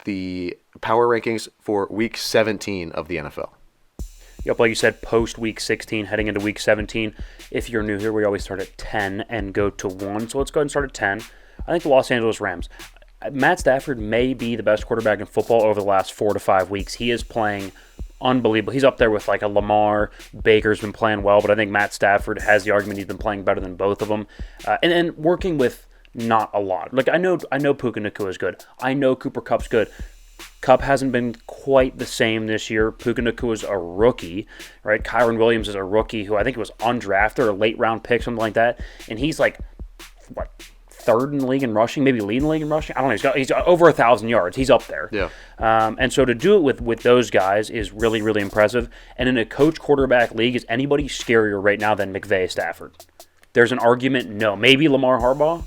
the power rankings for Week 17 of the NFL. Yep, like you said, post Week 16, heading into Week 17. If you're new here, we always start at 10 and go to 1. So let's go ahead and start at 10. I think the Los Angeles Rams. Matt Stafford may be the best quarterback in football over the last 4 to 5 weeks. He is playing unbelievable. He's up there with like a Lamar. Baker's been playing well, but I think Matt Stafford has the argument he's been playing better than both of them. And working with not a lot. Like I know Puka Nacua is good. I know Cooper Kupp's good. Kupp hasn't been quite the same this year. Puka Nacua is a rookie, right? Kyron Williams is a rookie who I think was undrafted or a late round pick, something like that. And he's like, what, third in the league in rushing, maybe leading the league in rushing? I don't know. He's over 1,000 yards. He's up there. Yeah. And so to do it with those guys is really, really impressive. And in a coach quarterback league, is anybody scarier right now than McVay Stafford? There's an argument, no. Maybe Lamar Harbaugh?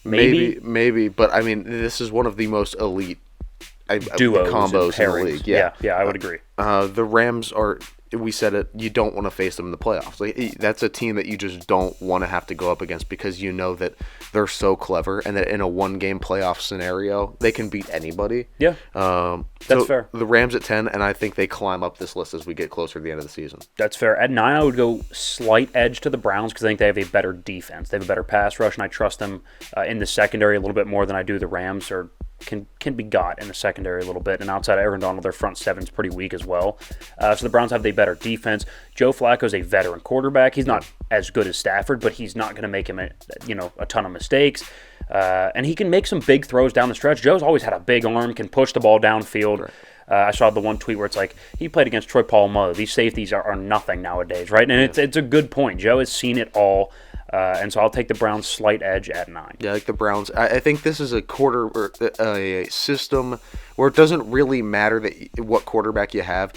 Maybe. But, I mean, this is one of the most elite duos combos in the league. Yeah, I would agree. The Rams are, we said it, you don't want to face them in the playoffs. Like, that's a team that you just don't want to have to go up against because you know that they're so clever and that in a one-game playoff scenario, they can beat anybody. Yeah, that's fair. The Rams at 10, and I think they climb up this list as we get closer to the end of the season. That's fair. At 9, I would go slight edge to the Browns because I think they have a better defense. They have a better pass rush, and I trust them in the secondary a little bit more than I do the Rams, or can be got in the secondary a little bit. And outside of Aaron Donald, their front seven's pretty weak as well. So the Browns have the better defense. Joe Flacco's a veteran quarterback. He's not as good as Stafford, but he's not going to make him a ton of mistakes. And he can make some big throws down the stretch. Joe's always had a big arm, can push the ball downfield. Right. I saw the one tweet where it's like, he played against Troy Polamalu. These safeties are nothing nowadays, right? And it's a good point. Joe has seen it all. And so I'll take the Browns slight edge at 9. Yeah, like the Browns. I think this is a system where it doesn't really matter what quarterback you have,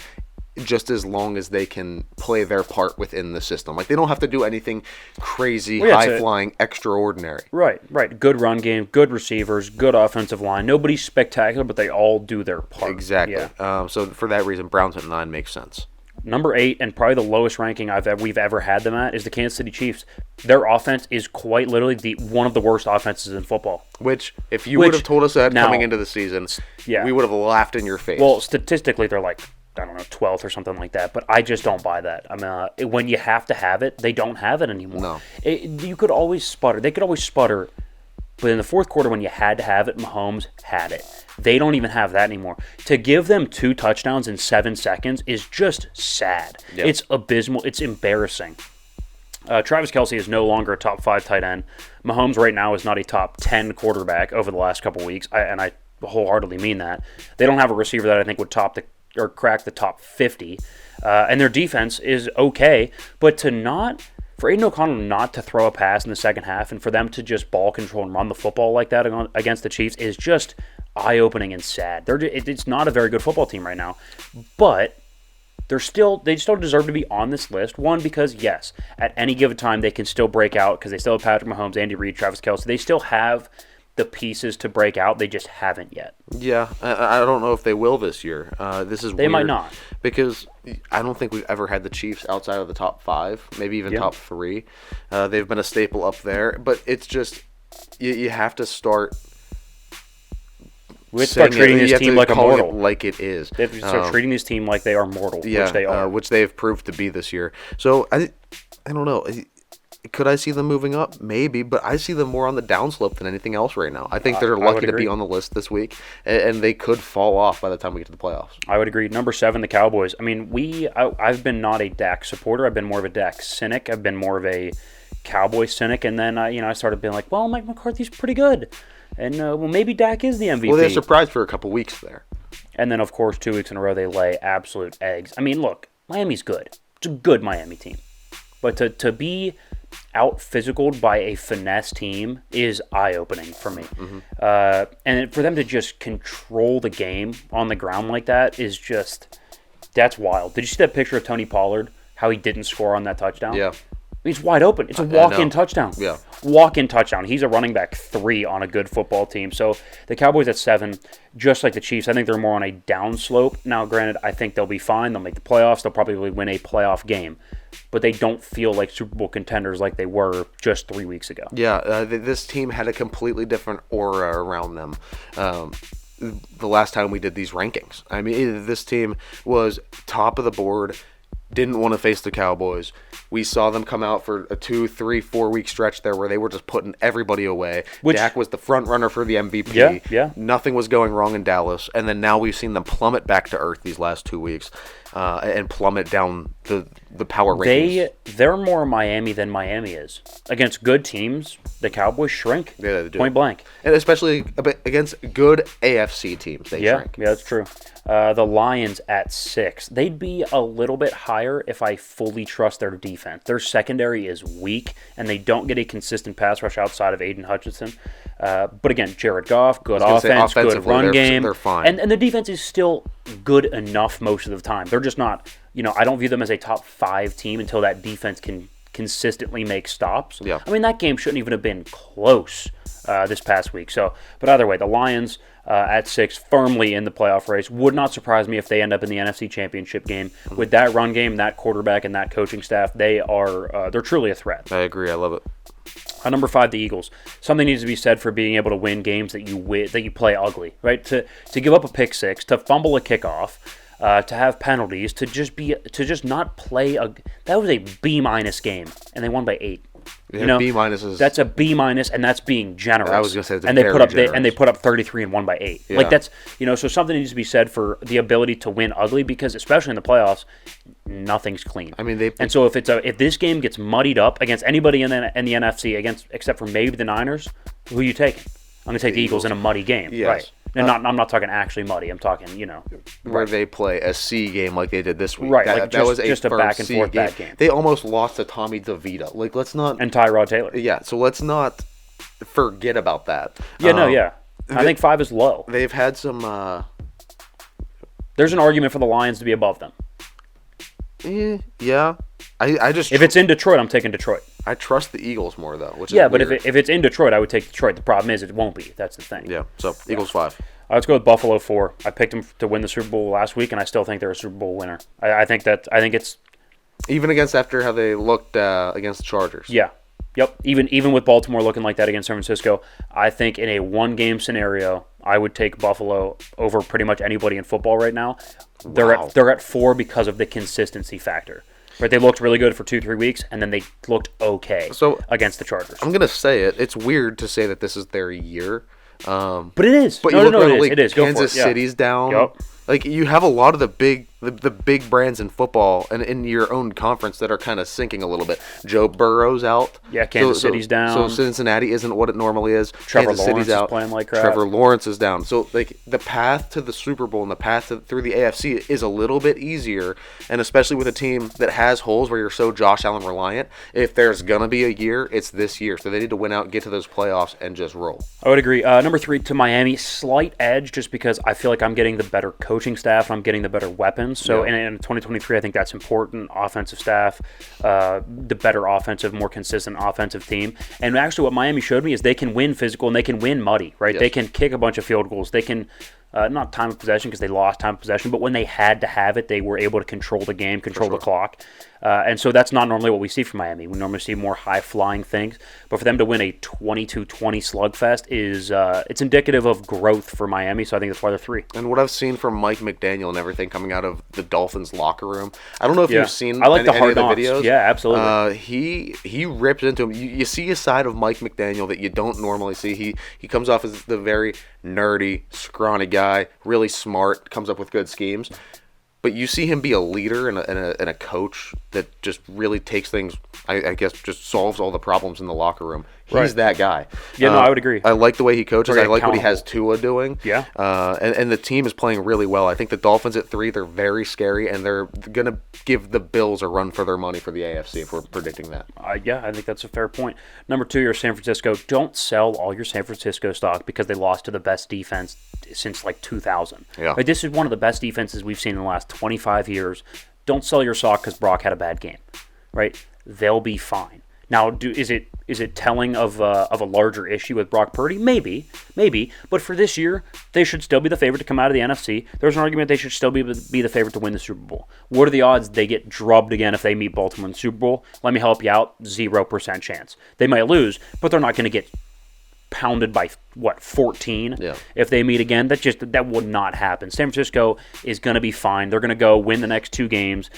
just as long as they can play their part within the system. Like, they don't have to do anything crazy, high-flying, extraordinary. Right. Good run game, good receivers, good offensive line. Nobody's spectacular, but they all do their part. Exactly. Yeah. So for that reason, Browns at 9 makes sense. Number 8, and probably the lowest ranking we've ever had them at, is the Kansas City Chiefs. Their offense is quite literally one of the worst offenses in football. Which, if you would have told us that coming into the season, we would have laughed in your face. Well, statistically, they're like, I don't know, 12th or something like that. But I just don't buy that. I mean, when you have to have it, they don't have it anymore. No. You could always sputter. They could always sputter. But in the fourth quarter, when you had to have it, Mahomes had it. They don't even have that anymore. To give them 2 touchdowns in 7 seconds is just sad. Yep. It's abysmal. It's embarrassing. Travis Kelce is no longer a top 5 tight end. Mahomes right now is not a top 10 quarterback over the last couple weeks, and I wholeheartedly mean that. They don't have a receiver that I think would crack the top 50, and their defense is okay, but for Aiden O'Connell not to throw a pass in the second half and for them to just ball control and run the football like that against the Chiefs is just eye-opening and sad. It's not a very good football team right now, but they still deserve to be on this list. One, because yes, at any given time they can still break out because they still have Patrick Mahomes, Andy Reid, Travis Kelce. They still have the pieces to break out. They just haven't yet. Yeah, I don't know if they will this year. This is They weird might not. because I don't think we've ever had the Chiefs outside of the top 5, maybe even top 3. They've been a staple up there, but it's just you have to start. We have to start treating this team like a mortal. Like it is. They have to start treating this team like they are mortal, which they are. Which they have proved to be this year. So I don't know. Could I see them moving up? Maybe, but I see them more on the downslope than anything else right now. I think they're lucky to be on the list this week, and they could fall off by the time we get to the playoffs. I would agree. Number 7, the Cowboys. I mean, I've been not a Dak supporter. I've been more of a Dak cynic. I've been more of a Cowboy cynic, and then I started being like, well, Mike McCarthy's pretty good, and maybe Dak is the MVP. Well, they're surprised for a couple weeks there, and then of course 2 weeks in a row they lay absolute eggs. I mean, look, Miami's good. It's a good Miami team, but to be out physicaled by a finesse team is eye-opening for me. Mm-hmm. And for them to just control the game on the ground like that is just, that's wild. Did you see that picture of Tony Pollard, how he didn't score on that touchdown? Yeah. He's wide open. It's a walk-in touchdown. Yeah. Walk-in touchdown. He's a running back 3 on a good football team. So the Cowboys at 7, just like the Chiefs, I think they're more on a downslope. Now, granted, I think they'll be fine. They'll make the playoffs. They'll probably win a playoff game. But they don't feel like Super Bowl contenders like they were just 3 weeks ago. Yeah, this team had a completely different aura around them. the last time we did these rankings. I mean, this team was top of the board, didn't want to face the Cowboys. We saw them come out for a 2, 3, 4 week stretch there where they were just putting everybody away. Dak was the front runner for the MVP. Yeah. Nothing was going wrong in Dallas. And then now we've seen them plummet back to earth these last 2 weeks and plummet down the power rankings. They're more Miami than Miami is. Against good teams, the Cowboys shrink. Yeah, they do. Point blank. And especially against good AFC teams, they shrink. Yeah, that's true. The Lions at 6. They'd be a little bit higher if I fully trust their defense. Their secondary is weak, and they don't get a consistent pass rush outside of Aiden Hutchinson. But again, Jared Goff, good offense, good run game. They're fine. And the defense is still good enough most of the time. They're just not, I don't view them as a top 5 team until that defense can consistently make stops. Yeah. I mean, that game shouldn't even have been close this past week. But either way, the Lions at 6, firmly in the playoff race. Would not surprise me if they end up in the NFC Championship game. With that run game, that quarterback, and that coaching staff, they're truly a threat. I agree. I love it. Number 5, the Eagles. Something needs to be said for being able to win games that you play ugly, right? To give up a pick 6, to fumble a kickoff, to have penalties, to just not play that was a B- game, and they won by 8. Yeah, B- is that's a B-, and that's being generous. I was gonna say and they put up 33 and won by 8. Yeah. Like that's so something needs to be said for the ability to win ugly, because especially in the playoffs, nothing's clean. I mean and so if this game gets muddied up against anybody in the NFC except for maybe the Niners, who are you taking? I'm gonna take the Eagles in a muddy game, yes. Right? And I'm not talking actually muddy. I'm talking, where they play a C game like they did this week. Right, that was just a back and forth bad game. They almost lost to Tommy DeVito. Like, let's not and Tyrod Taylor. Yeah, so let's not forget about that. Yeah, I think 5 is low. They've had some. There's an argument for the Lions to be above them. Yeah, I just if it's in Detroit, I'm taking Detroit. I trust the Eagles more though, which is but weird. if it's in Detroit, I would take Detroit. The problem is it won't be. That's the thing. Yeah. So Eagles 5. Let's go with Buffalo 4. I picked them to win the Super Bowl last week, and I still think they're a Super Bowl winner. I think it's even after how they looked against the Chargers. Yeah. Yep. Even with Baltimore looking like that against San Francisco, I think in a 1-game scenario, I would take Buffalo over pretty much anybody in football right now. Wow. They're at 4 because of the consistency factor. Right, they looked really good for 2-3 weeks, and then they looked okay against the Chargers. I'm gonna say it. It's weird to say that this is their year, but it is. But it is. Kansas City's down. Yep. Like, you have a lot of the big brands in football and in your own conference that are kind of sinking a little bit. Joe Burrow's out. Yeah, Kansas City's down. So Cincinnati isn't what it normally is. Trevor Kansas Lawrence City's out. is playing like crap. Trevor Lawrence is down. So, like, the path to the Super Bowl and the path through the AFC is a little bit easier, and especially with a team that has holes where you're so Josh Allen reliant. If there's gonna be a year, it's this year. So they need to win out, get to those playoffs, and just roll. I would agree. Number 3 to Miami, slight edge just because I feel like I'm getting the better coaching staff and I'm getting the better weapons. So in 2023, I think that's important. Offensive staff, the better offensive, more consistent offensive team. And actually what Miami showed me is they can win physical and they can win muddy, right? Yes. They can kick a bunch of field goals. They can, not time of possession because they lost time of possession, but when they had to have it, they were able to control the game, control the clock. And so that's not normally what we see from Miami. We normally see more high-flying things. But for them to win a 22-20 slugfest is it's indicative of growth for Miami, so I think that's why they're 3. And what I've seen from Mike McDaniel and everything coming out of the Dolphins locker room, I don't know if you've seen I like any the of the videos. Yeah, absolutely. He rips into him. You see a side of Mike McDaniel that you don't normally see. He comes off as the very nerdy, scrawny guy, really smart, comes up with good schemes. But you see him be a leader and a coach that just really takes things, I guess, just solves all the problems in the locker room. He's that guy. Yeah, no, I would agree. I like the way he coaches. Very I like what he has Tua doing. Yeah. And the team is playing really well. I think the Dolphins at 3, they're very scary, and they're going to give the Bills a run for their money for the AFC if we're predicting that. Yeah, I think that's a fair point. Number 2, you're San Francisco. Don't sell all your San Francisco stock because they lost to the best defense since like 2000. Yeah. Like, this is one of the best defenses we've seen in the last 25 years. Don't sell your stock because Brock had a bad game, right? They'll be fine. Now, is it telling of a larger issue with Brock Purdy? Maybe. But for this year, they should still be the favorite to come out of the NFC. There's an argument they should still be the favorite to win the Super Bowl. What are the odds they get drubbed again if they meet Baltimore in the Super Bowl? Let me help you out. 0% chance. They might lose, but they're not going to get pounded by, 14? Yeah. If they meet again, that would not happen. San Francisco is going to be fine. They're going to go win the next 2 games,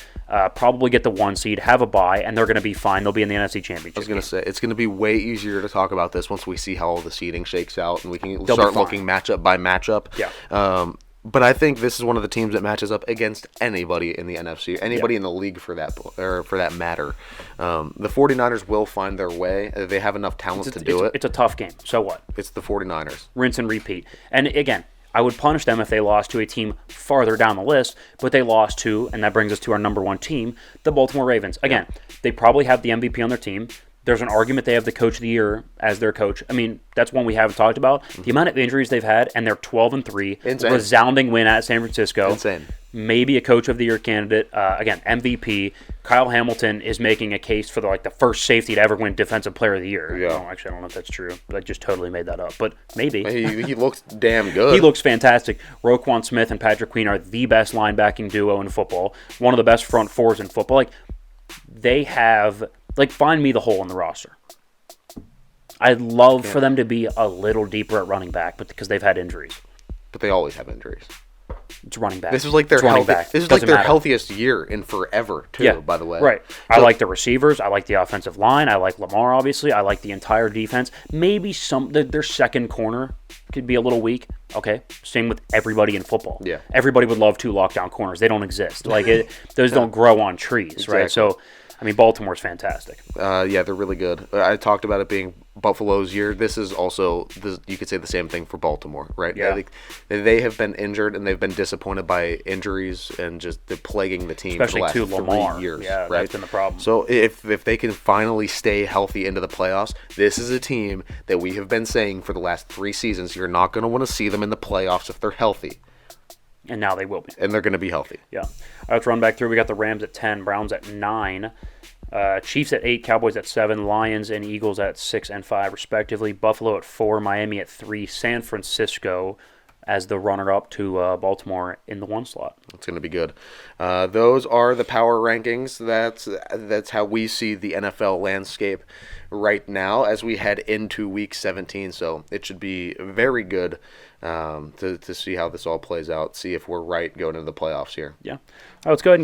probably get the 1 seed, have a bye, and they're going to be fine. They'll be in the NFC Championship. I was going to say, it's going to be way easier to talk about this once we see how all the seeding shakes out, and we can start looking matchup by matchup. Yeah. But I think this is one of the teams that matches up against anybody in the NFC, anybody in the league for that matter. The 49ers will find their way. They have enough talent to do it. It's a tough game. So what? It's the 49ers. Rinse and repeat. And again, I would punish them if they lost to a team farther down the list, but they lost to, and that brings us to our number 1 team, the Baltimore Ravens. Again, they probably have the MVP on their team. There's an argument they have the coach of the year as their coach. I mean, that's one we haven't talked about. Mm-hmm. The amount of injuries they've had, and they're 12-3. Insane. Resounding win at San Francisco. Insane. Maybe a coach of the year candidate. Again, MVP. Kyle Hamilton is making a case for the first safety to ever win Defensive Player of the Year. Yeah. Oh, actually, I don't know if that's true. I just totally made that up. But maybe. He looks damn good. He looks fantastic. Roquan Smith and Patrick Queen are the best linebacking duo in football. One of the best front fours in football. They have... find me the hole in the roster. I'd love for them to be a little deeper at running back, but because they've had injuries. But they always have injuries. It's running back. This is like their healthiest year in forever, too, by the way. Right. I like the receivers. I like the offensive line. I like Lamar, obviously. I like the entire defense. Maybe their second corner could be a little weak. Okay. Same with everybody in football. Yeah. Everybody would love 2 lockdown corners. They don't exist. Those don't grow on trees, exactly. Right? So, Baltimore's fantastic. Yeah, they're really good. I talked about it being Buffalo's year. This is also, you could say the same thing for Baltimore, right? Yeah. They have been injured, and they've been disappointed by injuries, and just they're plaguing the team especially for the last Lamar. 3 years. Yeah, right? that's been the problem. So if they can finally stay healthy into the playoffs, this is a team that we have been saying for the last 3 seasons, you're not going to want to see them in the playoffs if they're healthy. And now they will be. And they're going to be healthy. Yeah. All right, let's run back through. We got the Rams at 10, Browns at 9, Chiefs at 8, Cowboys at 7, Lions and Eagles at 6 and 5, respectively. Buffalo at 4, Miami at 3, San Francisco as the runner-up to Baltimore in the 1 slot. It's going to be good. Those are the power rankings. That's how we see the NFL landscape right now as we head into Week 17. So it should be very good to see how this all plays out, see if we're right going into the playoffs here. Yeah. All right, let's go ahead and